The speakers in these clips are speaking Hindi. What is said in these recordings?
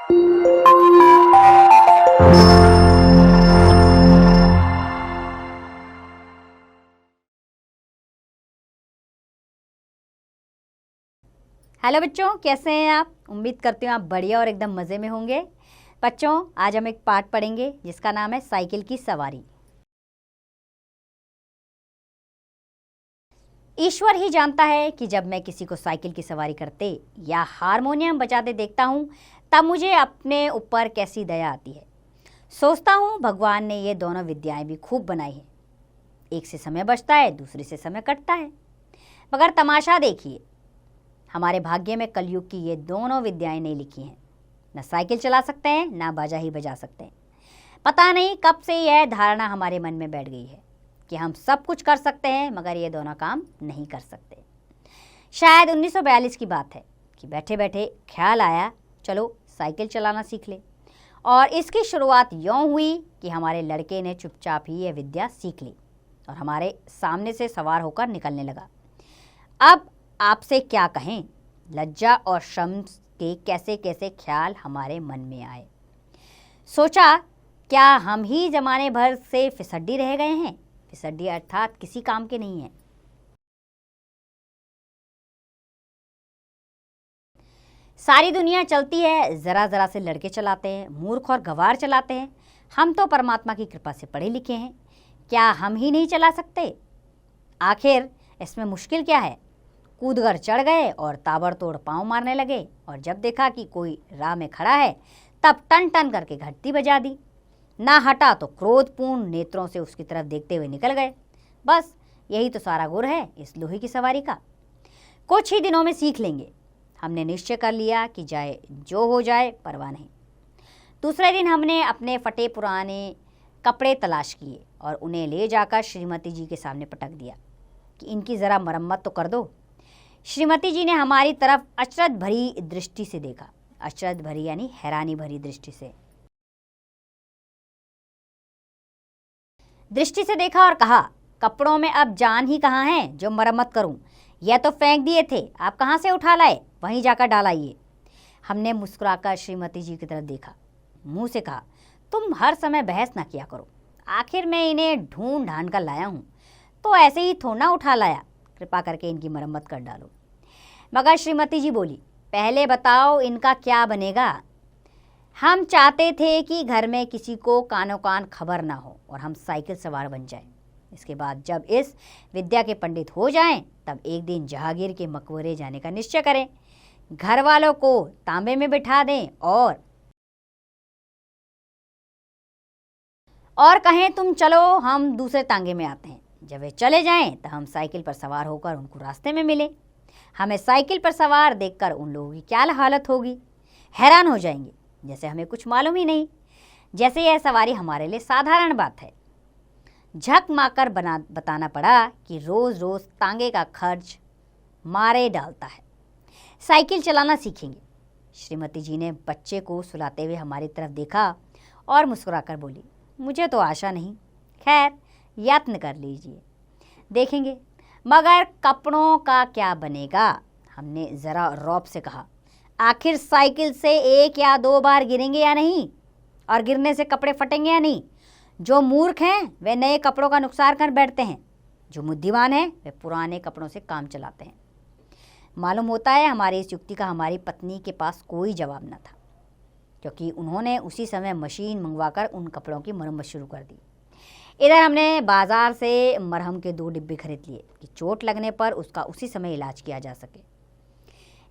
हेलो बच्चों, कैसे हैं आप? उम्मीद करती हूँ आप बढ़िया और एकदम मज़े में होंगे। बच्चों, आज हम एक पाठ पढ़ेंगे जिसका नाम है साइकिल की सवारी। ईश्वर ही जानता है कि जब मैं किसी को साइकिल की सवारी करते या हारमोनियम बजाते देखता हूँ तब मुझे अपने ऊपर कैसी दया आती है। सोचता हूँ भगवान ने ये दोनों विद्याएं भी खूब बनाई हैं। एक से समय बचता है, दूसरे से समय कटता है। मगर तमाशा देखिए, हमारे भाग्य में कलयुग की ये दोनों विद्याएं नहीं लिखी हैं। न साइकिल चला सकते हैं, ना बाजा ही बजा सकते हैं। पता नहीं कब से यह धारणा हमारे मन में बैठ गई है कि हम सब कुछ कर सकते हैं मगर ये दोनों काम नहीं कर सकते। शायद 1942 की बात है कि बैठे बैठे ख्याल आया, चलो साइकिल चलाना सीख ले। और इसकी शुरुआत यूँ हुई कि हमारे लड़के ने चुपचाप ही यह विद्या सीख ली और हमारे सामने से सवार होकर निकलने लगा। अब आपसे क्या कहें, लज्जा और शर्म के कैसे कैसे ख्याल हमारे मन में आए। सोचा, क्या हम ही जमाने भर से फिसड्डी रह गए हैं? फिसड्डी अर्थात किसी काम के नहीं है। सारी दुनिया चलती है, ज़रा ज़रा से लड़के चलाते हैं, मूर्ख और गंवार चलाते हैं। हम तो परमात्मा की कृपा से पढ़े लिखे हैं, क्या हम ही नहीं चला सकते? आखिर इसमें मुश्किल क्या है? कूदकर चढ़ गए और ताबड़तोड़ पाँव मारने लगे, और जब देखा कि कोई राह में खड़ा है तब टन टन करके घंटी बजा दी। ना हटा तो क्रोधपूर्ण नेत्रों से उसकी तरफ देखते हुए निकल गए। बस यही तो सारा गुर है इस लोहे की सवारी का। कुछ ही दिनों में सीख लेंगे। हमने निश्चय कर लिया कि जाए जो हो जाए, परवाह नहीं। दूसरे दिन हमने अपने फटे पुराने कपड़े तलाश किए और उन्हें ले जाकर श्रीमती जी के सामने पटक दिया कि इनकी ज़रा मरम्मत तो कर दो। श्रीमती जी ने हमारी तरफ अचरज भरी दृष्टि से देखा। अचरज भरी यानी हैरानी भरी दृष्टि से देखा और कहा, कपड़ों में अब जान ही कहाँ है जो मरम्मत करूं? यह तो फेंक दिए थे, आप कहाँ से उठा लाए? वहीं जाकर डालाइए। हमने मुस्कुराकर श्रीमती जी की तरफ देखा, मुंह से कहा, तुम हर समय बहस ना किया करो। आखिर मैं इन्हें ढूंढ ढांढ कर लाया हूँ, तो ऐसे ही थोड़ा उठा लाया। कृपा करके इनकी मरम्मत कर डालो। मगर श्रीमती जी बोली, पहले बताओ इनका क्या बनेगा? हम चाहते थे कि घर में किसी को कानो कान खबर ना हो और हम साइकिल सवार बन जाएं। इसके बाद जब इस विद्या के पंडित हो जाएं तब एक दिन जहांगीर के मकबरे जाने का निश्चय करें। घर वालों को तांबे में बिठा दें और कहें, तुम चलो हम दूसरे तांगे में आते हैं। जब वे चले जाएं तो हम साइकिल पर सवार होकर उनको रास्ते में मिले। हमें साइकिल पर सवार देखकर उन लोगों की क्या हालत होगी? हैरान हो जाएंगे, जैसे हमें कुछ मालूम ही नहीं, जैसे यह सवारी हमारे लिए साधारण बात है। झक मारकर बताना पड़ा कि रोज़ रोज़ तांगे का खर्च मारे डालता है। साइकिल चलाना सीखेंगे। श्रीमती जी ने बच्चे को सुलाते हुए हमारी तरफ देखा और मुस्कुराकर बोली, मुझे तो आशा नहीं, खैर यत्न कर लीजिए, देखेंगे। मगर कपड़ों का क्या बनेगा? हमने ज़रा रौब से कहा, आखिर साइकिल से एक या दो बार गिरेंगे या नहीं? और गिरने से कपड़े फटेंगे या नहीं? जो मूर्ख हैं वे नए कपड़ों का नुकसान कर बैठते हैं, जो बुद्धिमान हैं वे पुराने कपड़ों से काम चलाते हैं। मालूम होता है हमारी इस युक्ति का हमारी पत्नी के पास कोई जवाब न था, क्योंकि उन्होंने उसी समय मशीन मंगवाकर उन कपड़ों की मरम्मत शुरू कर दी। इधर हमने बाज़ार से मरहम के 2 डिब्बे खरीद लिए कि चोट लगने पर उसका उसी समय इलाज किया जा सके।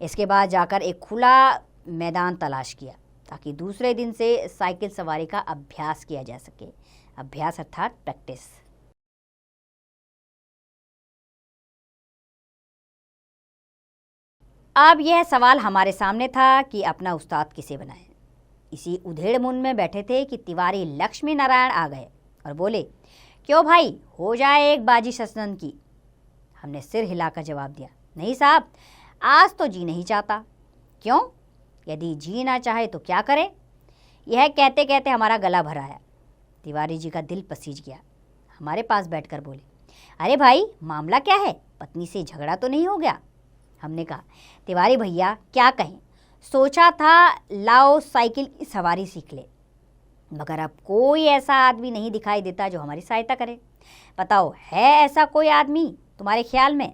इसके बाद जाकर एक खुला मैदान तलाश किया ताकि दूसरे दिन से साइकिल सवारी का अभ्यास किया जा सके। अभ्यास अर्थात प्रैक्टिस। अब यह सवाल हमारे सामने था कि अपना उस्ताद किसे बनाएं। इसी उधेड़ मुन में बैठे थे कि तिवारी लक्ष्मी नारायण आ गए और बोले, क्यों भाई, हो जाए एक बाजी ससनन की। हमने सिर हिलाकर जवाब दिया, नहीं साहब, आज तो जी नहीं चाहता। क्यों? यदि जी ना चाहे तो क्या करे? यह कहते कहते हमारा गला भर आया। तिवारी जी का दिल पसीज गया। हमारे पास बैठकर बोले, अरे भाई, मामला क्या है? पत्नी से झगड़ा तो नहीं हो गया? हमने कहा, तिवारी भैया क्या कहें, सोचा था लाओ साइकिल की सवारी सीख ले, मगर अब कोई ऐसा आदमी नहीं दिखाई देता जो हमारी सहायता करे। बताओ, है ऐसा कोई आदमी तुम्हारे ख्याल में?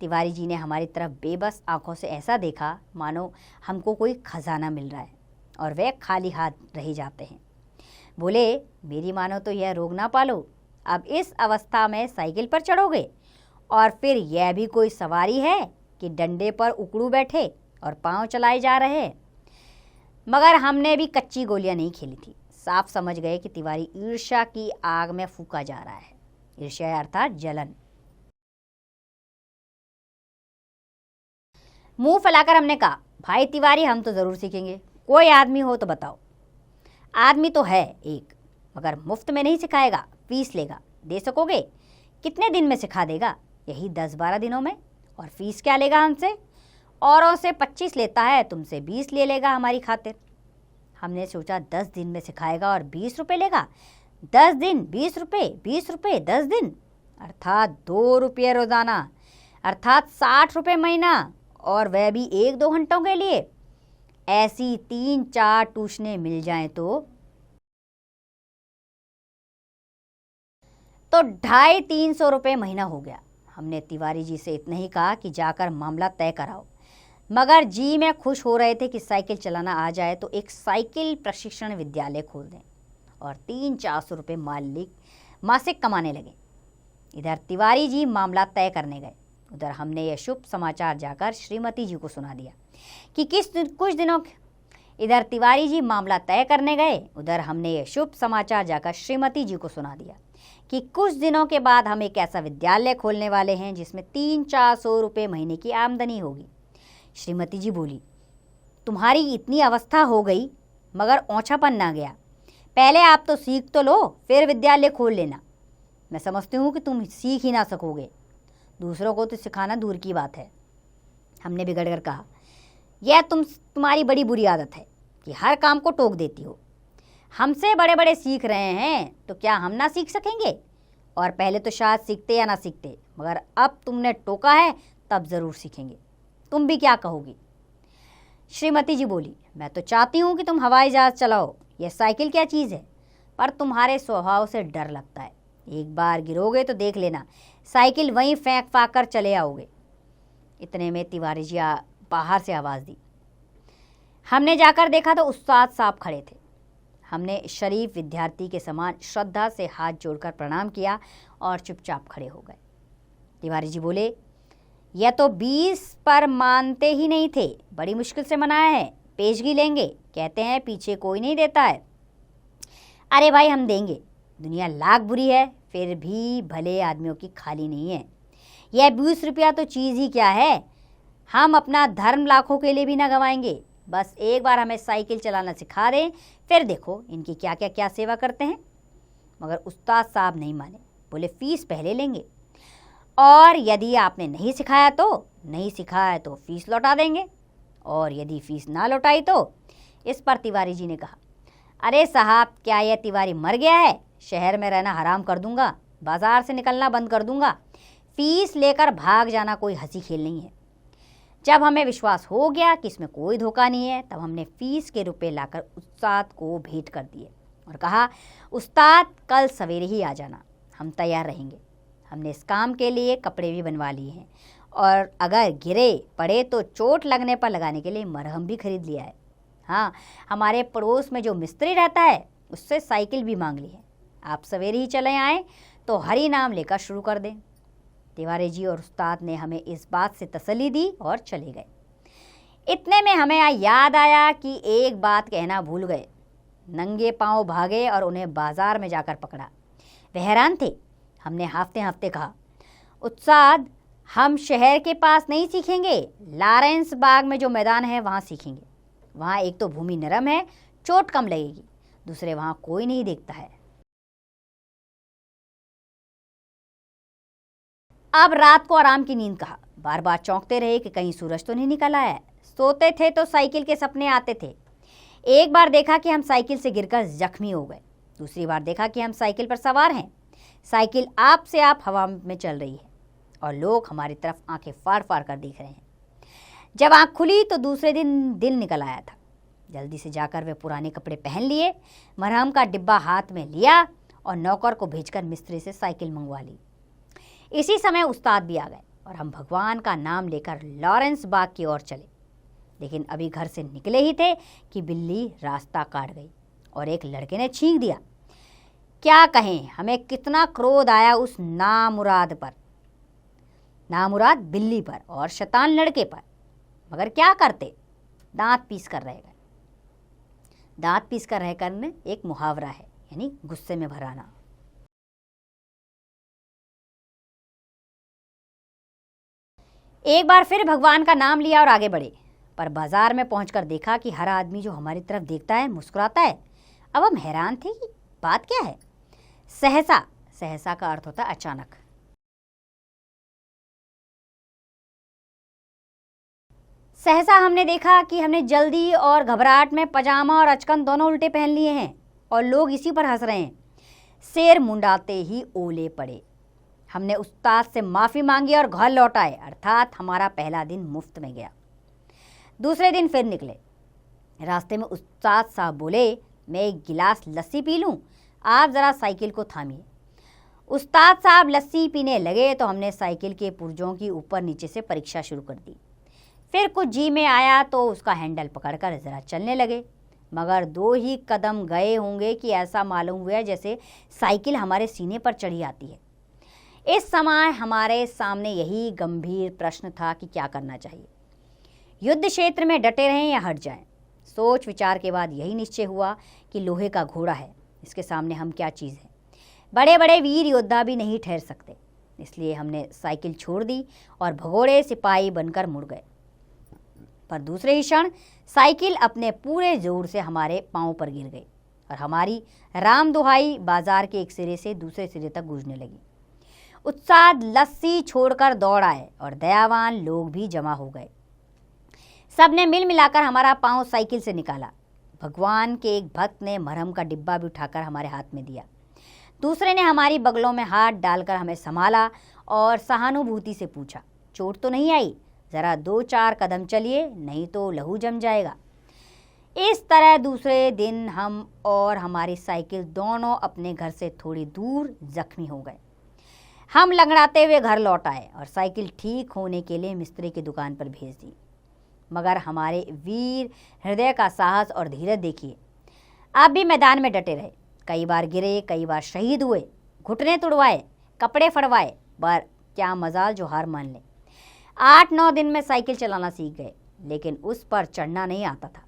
तिवारी जी ने हमारी तरफ बेबस आंखों से ऐसा देखा मानो हमको कोई खजाना मिल रहा है और वे खाली हाथ रह जाते हैं। बोले, मेरी मानो तो यह रोग ना पालो, अब इस अवस्था में साइकिल पर चढ़ोगे और फिर यह भी कोई सवारी है कि डंडे पर उकड़ू बैठे और पांव चलाए जा रहे हैं। मगर हमने भी कच्ची गोलियां नहीं खेली थी। साफ समझ गए कि तिवारी ईर्ष्या की आग में फूंका जा रहा है। ईर्ष्या अर्थात जलन। मुंह फैलाकर हमने कहा, भाई तिवारी, हम तो जरूर सीखेंगे, कोई आदमी हो तो बताओ। आदमी तो है एक, मगर मुफ्त में नहीं सिखाएगा, फीस लेगा। दे सकोगे? कितने दिन में सिखा देगा? यही 10-12 दिनों में। और फीस क्या लेगा हमसे? औरों से 25 लेता है, तुमसे 20 ले लेगा हमारी खातिर। हमने सोचा 10 दिन में सिखाएगा और 20 रुपये लेगा। 10 दिन 20 रुपये, 20 रुपये 10 दिन, अर्थात 2 रुपये रोजाना, अर्थात 60 रुपये महीना, और वह भी 1-2 घंटों के लिए। ऐसी 3-4 ट्यूशनें मिल जाएं तो 250-300 रुपये महीना हो गया। हमने तिवारी जी से इतना ही कहा कि जाकर मामला तय कराओ, मगर जी में खुश हो रहे थे कि साइकिल चलाना आ जाए तो एक साइकिल प्रशिक्षण विद्यालय खोल दें और 300-400 रुपये मासिक कमाने लगे। इधर तिवारी जी मामला तय करने गए, उधर हमने यह शुभ समाचार जाकर श्रीमती जी को सुना दिया कि कुछ दिनों इधर तिवारी जी मामला तय करने गए, उधर हमने यह शुभ समाचार जाकर श्रीमती जी को सुना दिया कि कुछ दिनों के बाद हम एक ऐसा विद्यालय खोलने वाले हैं जिसमें 300-400 रुपये महीने की आमदनी होगी। श्रीमती जी बोली, तुम्हारी इतनी अवस्था हो गई मगर ओछापन ना गया। पहले आप तो सीख तो लो, फिर विद्यालय खोल लेना। मैं समझती हूँ कि तुम सीख ही ना सकोगे, दूसरों को तो सिखाना दूर की बात है। हमने बिगड़ कर कहा, यह तुम्हारी बड़ी बुरी आदत है कि हर काम को टोक देती हो। हमसे बड़े बड़े सीख रहे हैं तो क्या हम ना सीख सकेंगे? और पहले तो शायद सीखते या ना सीखते, मगर अब तुमने टोका है तब ज़रूर सीखेंगे। तुम भी क्या कहोगी? श्रीमती जी बोली, मैं तो चाहती हूँ कि तुम हवाई जहाज़ चलाओ, यह साइकिल क्या चीज़ है, पर तुम्हारे स्वभाव से डर लगता है। एक बार गिरोगे तो देख लेना, साइकिल वहीं फेंक फाक कर चले आओगे। इतने में तिवारी जी बाहर से आवाज़ दी। हमने जाकर देखा तो उस्ताद साहब खड़े थे। हमने शरीफ विद्यार्थी के समान श्रद्धा से हाथ जोड़कर प्रणाम किया और चुपचाप खड़े हो गए। तिवारी जी बोले, यह तो 20 पर मानते ही नहीं थे, बड़ी मुश्किल से मनाया है, पेशगी लेंगे, कहते हैं पीछे कोई नहीं देता है। अरे भाई, हम देंगे, दुनिया लाख बुरी है, फिर भी भले आदमियों की खाली नहीं है। यह 20 रुपया तो चीज़ ही क्या है, हम अपना धर्म लाखों के लिए भी ना गंवाएंगे। बस एक बार हमें साइकिल चलाना सिखा दें, फिर देखो इनकी क्या सेवा करते हैं। मगर उस्ताद साहब नहीं माने, बोले फीस पहले लेंगे, और यदि आपने नहीं सिखाया तो फीस लौटा देंगे, और यदि फीस ना लौटाई तो। इस पर तिवारी जी ने कहा, अरे साहब, क्या यह तिवारी मर गया है? शहर में रहना हराम कर दूंगा, बाजार से निकलना बंद कर दूंगा। फीस लेकर भाग जाना कोई हंसी खेल नहीं है। जब हमें विश्वास हो गया कि इसमें कोई धोखा नहीं है, तब हमने फीस के रुपए लाकर उस्ताद को भेंट कर दिए और कहा, उस्ताद कल सवेरे ही आ जाना, हम तैयार रहेंगे। हमने इस काम के लिए कपड़े भी बनवा लिए हैं, और अगर गिरे पड़े तो चोट लगने पर लगाने के लिए मरहम भी खरीद लिया है। हाँ, हमारे पड़ोस में जो मिस्त्री रहता है उससे साइकिल भी मांग ली है। आप सवेरे ही चले आएँ तो हरि नाम लेकर शुरू कर दें। तिवारी जी और उस्ताद ने हमें इस बात से तसल्ली दी और चले गए। इतने में हमें याद आया कि एक बात कहना भूल गए। नंगे पांव भागे और उन्हें बाजार में जाकर पकड़ा। वे हैरान थे। हमने हाफते हाफते कहा, उस्ताद, हम शहर के पास नहीं सीखेंगे, लॉरेंस बाग में जो मैदान है वहाँ सीखेंगे। वहाँ एक तो भूमि नरम है, चोट कम लगेगी, दूसरे वहाँ कोई नहीं देखता है। अब रात को आराम की नींद कहा। बार बार चौंकते रहे कि कहीं सूरज तो नहीं निकल आया है। सोते थे तो साइकिल के सपने आते थे। एक बार देखा कि हम साइकिल से गिरकर जख्मी हो गए, दूसरी बार देखा कि हम साइकिल पर सवार हैं, साइकिल आप से आप हवा में चल रही है और लोग हमारी तरफ आंखें फाड़ फाड़ कर देख रहे हैं। जब आँख खुली तो दूसरे दिन दिल निकल आया था। जल्दी से जाकर वे पुराने कपड़े पहन लिए, मरहम का डिब्बा हाथ में लिया और नौकर को भेजकर मिस्त्री से साइकिल मंगवा ली। इसी समय उस्ताद भी आ गए और हम भगवान का नाम लेकर लॉरेंस बाग की ओर चले। लेकिन अभी घर से निकले ही थे कि बिल्ली रास्ता काट गई और एक लड़के ने छींक दिया। क्या कहें, हमें कितना क्रोध आया उस नामुराद पर, नामुराद बिल्ली पर और शैतान लड़के पर। मगर क्या करते, दांत पीस कर रह गए। दांत पीस कर रह करने एक मुहावरा है, यानी गुस्से में भराना। एक बार फिर भगवान का नाम लिया और आगे बढ़े, पर बाजार में पहुंचकर देखा कि हर आदमी जो हमारी तरफ देखता है मुस्कुराता है। अब हम हैरान थे कि बात क्या है। सहसा, सहसा का अर्थ होता है अचानक। सहसा हमने देखा कि हमने जल्दी और घबराहट में पजामा और अचकन दोनों उल्टे पहन लिए हैं और लोग इसी पर हंस रहे हैं। सिर मुंडाते ही ओले पड़े। हमने उस्ताद से माफ़ी मांगी और घर लौट आए, अर्थात हमारा पहला दिन मुफ्त में गया। दूसरे दिन फिर निकले। रास्ते में उस्ताद साहब बोले, मैं एक गिलास लस्सी पी लूँ, आप ज़रा साइकिल को थामिए। उस्ताद साहब लस्सी पीने लगे तो हमने साइकिल के पुर्जों की ऊपर नीचे से परीक्षा शुरू कर दी। फिर कुछ जी में आया तो उसका हैंडल पकड़कर ज़रा चलने लगे, मगर 2 ही कदम गए होंगे कि ऐसा मालूम हुआ जैसे साइकिल हमारे सीने पर चढ़ी आती है। इस समय हमारे सामने यही गंभीर प्रश्न था कि क्या करना चाहिए, युद्ध क्षेत्र में डटे रहें या हट जाएं। सोच विचार के बाद यही निश्चय हुआ कि लोहे का घोड़ा है, इसके सामने हम क्या चीज़ है। बड़े बड़े वीर योद्धा भी नहीं ठहर सकते, इसलिए हमने साइकिल छोड़ दी और भगोड़े सिपाही बनकर मुड़ गए। पर दूसरे ही क्षण साइकिल अपने पूरे जोर से हमारे पांव पर गिर गई और हमारी राम दुहाई बाजार के एक सिरे से दूसरे सिरे तक गूंजने लगी। उत्साद लस्सी छोड़कर दौड़ आए और दयावान लोग भी जमा हो गए। सबने मिल मिलाकर हमारा पांव साइकिल से निकाला। भगवान के एक भक्त ने मरहम का डिब्बा भी उठाकर हमारे हाथ में दिया। दूसरे ने हमारी बगलों में हाथ डालकर हमें संभाला और सहानुभूति से पूछा, चोट तो नहीं आई? ज़रा 2-4 कदम चलिए, नहीं तो लहू जम जाएगा। इस तरह दूसरे दिन हम और हमारी साइकिल दोनों अपने घर से थोड़ी दूर जख्मी हो गए। हम लंगड़ाते हुए घर लौट आए और साइकिल ठीक होने के लिए मिस्त्री की दुकान पर भेज दी। मगर हमारे वीर हृदय का साहस और धीरज देखिए, आप भी मैदान में डटे रहे। कई बार गिरे, कई बार शहीद हुए, घुटने तुड़वाए, कपड़े फड़वाए, पर क्या मजाल जो हार मान ले। 8-9 दिन में साइकिल चलाना सीख गए, लेकिन उस पर चढ़ना नहीं आता था।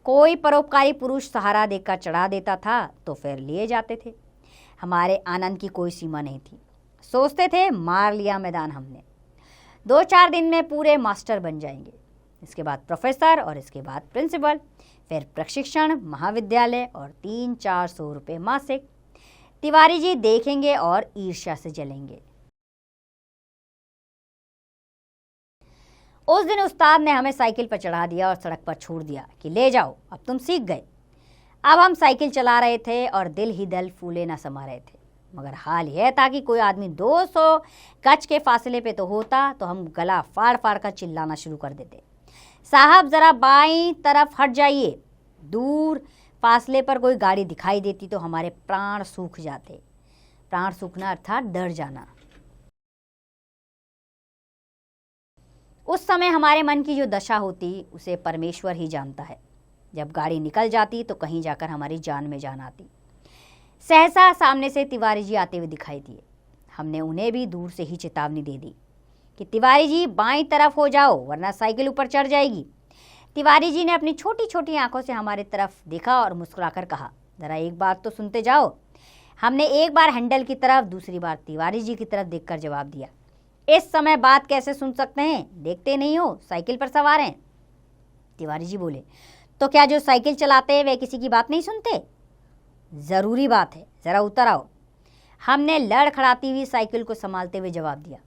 कोई परोपकारी पुरुष सहारा देकर चढ़ा देता था तो फिर लिए जाते थे। हमारे आनंद की कोई सीमा नहीं थी। सोचते थे मार लिया मैदान हमने, 2-4 दिन में पूरे मास्टर बन जाएंगे, इसके बाद प्रोफेसर और इसके बाद प्रिंसिपल, फिर प्रशिक्षण, महाविद्यालय और 300-400 रुपये मासिक। तिवारी जी देखेंगे और ईर्ष्या से जलेंगे। उस दिन उस्ताद ने हमें साइकिल पर चढ़ा दिया और सड़क पर छोड़ दिया कि ले जाओ, अब तुम सीख गए। अब हम साइकिल चला रहे थे और दिल ही दिल फूले न समा रहे थे। मगर हाल यह था कि कोई आदमी 200 गज के फासले पे तो होता तो हम गला फाड़ फाड़ कर चिल्लाना शुरू कर देते, साहब ज़रा बाईं तरफ हट जाइए। दूर फासले पर कोई गाड़ी दिखाई देती तो हमारे प्राण सूख जाते। प्राण सूखना अर्थात डर जाना। उस समय हमारे मन की जो दशा होती उसे परमेश्वर ही जानता है। जब गाड़ी निकल जाती तो कहीं जाकर हमारी जान में जान आती। सहसा सामने से तिवारी जी आते हुए दिखाई दिए। हमने उन्हें भी दूर से ही चेतावनी दे दी कि तिवारी जी बाईं तरफ हो जाओ, वरना साइकिल ऊपर चढ़ जाएगी। तिवारी जी ने अपनी छोटी छोटी आंखों से हमारी तरफ देखा और मुस्कुराकर कहा, ज़रा एक बात तो सुनते जाओ। हमने एक बार हैंडल की तरफ, दूसरी बार तिवारी जी की तरफ देखकर जवाब दिया, इस समय बात कैसे सुन सकते हैं, देखते नहीं हो साइकिल पर सवार हैं। तिवारी जी बोले, तो क्या जो साइकिल चलाते हैं वे किसी की बात नहीं सुनते? ज़रूरी बात है, ज़रा उतर आओ। हमने लड़खड़ाती हुई साइकिल को संभालते हुए जवाब दिया,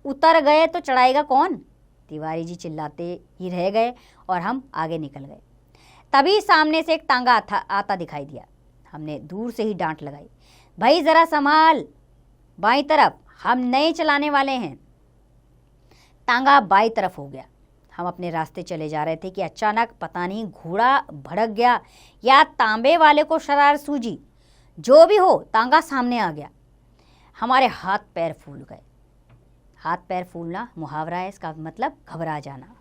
उतर गए तो चढ़ाएगा कौन? तिवारी जी चिल्लाते ही रह गए और हम आगे निकल गए। तभी सामने से एक तांगा आता दिखाई दिया। हमने दूर से ही डांट लगाई, भाई ज़रा संभाल, बाईं तरफ, हम नए चलाने वाले हैं। तांगा बाईं तरफ हो गया। हम अपने रास्ते चले जा रहे थे कि अचानक पता नहीं घोड़ा भड़क गया या तांबे वाले को शरारत सूझी, जो भी हो तांगा सामने आ गया। हमारे हाथ पैर फूल गए। हाथ पैर फूलना मुहावरा है, इसका मतलब घबरा जाना।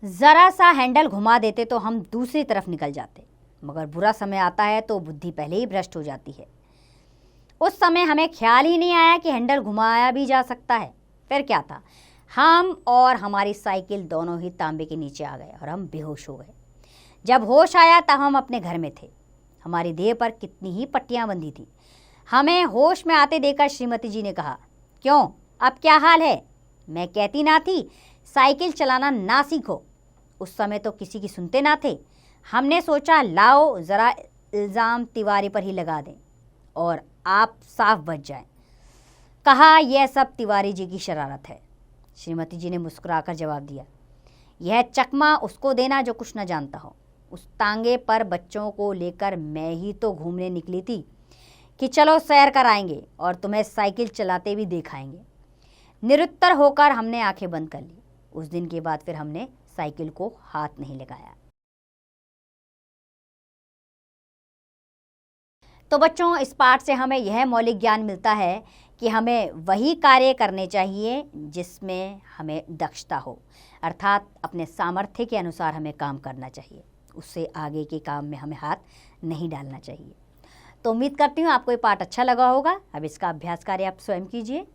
जरा सा हैंडल घुमा देते तो हम दूसरी तरफ निकल जाते, मगर बुरा समय आता है तो बुद्धि पहले ही भ्रष्ट हो जाती है। उस समय हमें ख्याल ही नहीं आया कि हैंडल घुमाया भी जा सकता है। फिर क्या था, हम और हमारी साइकिल दोनों ही तांबे के नीचे आ गए और हम बेहोश हो गए। जब होश आया तब हम अपने घर में थे। हमारी देह पर कितनी ही पट्टियां बंधी थी। हमें होश में आते देखकर श्रीमती जी ने कहा, क्यों, अब क्या हाल है? मैं कहती ना थी साइकिल चलाना ना सीखो। उस समय तो किसी की सुनते ना थे। हमने सोचा लाओ ज़रा इल्ज़ाम तिवारी पर ही लगा दें और आप साफ बच जाएं। कहा, यह सब तिवारी जी की शरारत है। श्रीमती जी ने मुस्कुराकर जवाब दिया, यह चकमा उसको देना जो कुछ न जानता हो। उस तांगे पर बच्चों को लेकर मैं ही तो घूमने निकली थी कि चलो सैर कराएंगे और तुम्हें साइकिल चलाते भी दिखाएंगे। निरुत्तर होकर हमने आंखें बंद कर ली। उस दिन के बाद फिर हमने साइकिल को हाथ नहीं लगाया। तो बच्चों, इस पाठ से हमें यह मौलिक ज्ञान मिलता है कि हमें वही कार्य करने चाहिए जिसमें हमें दक्षता हो, अर्थात अपने सामर्थ्य के अनुसार हमें काम करना चाहिए। उससे आगे के काम में हमें हाथ नहीं डालना चाहिए। तो उम्मीद करती हूँ आपको ये पाठ अच्छा लगा होगा। अब इसका अभ्यास कार्य आप स्वयं कीजिए।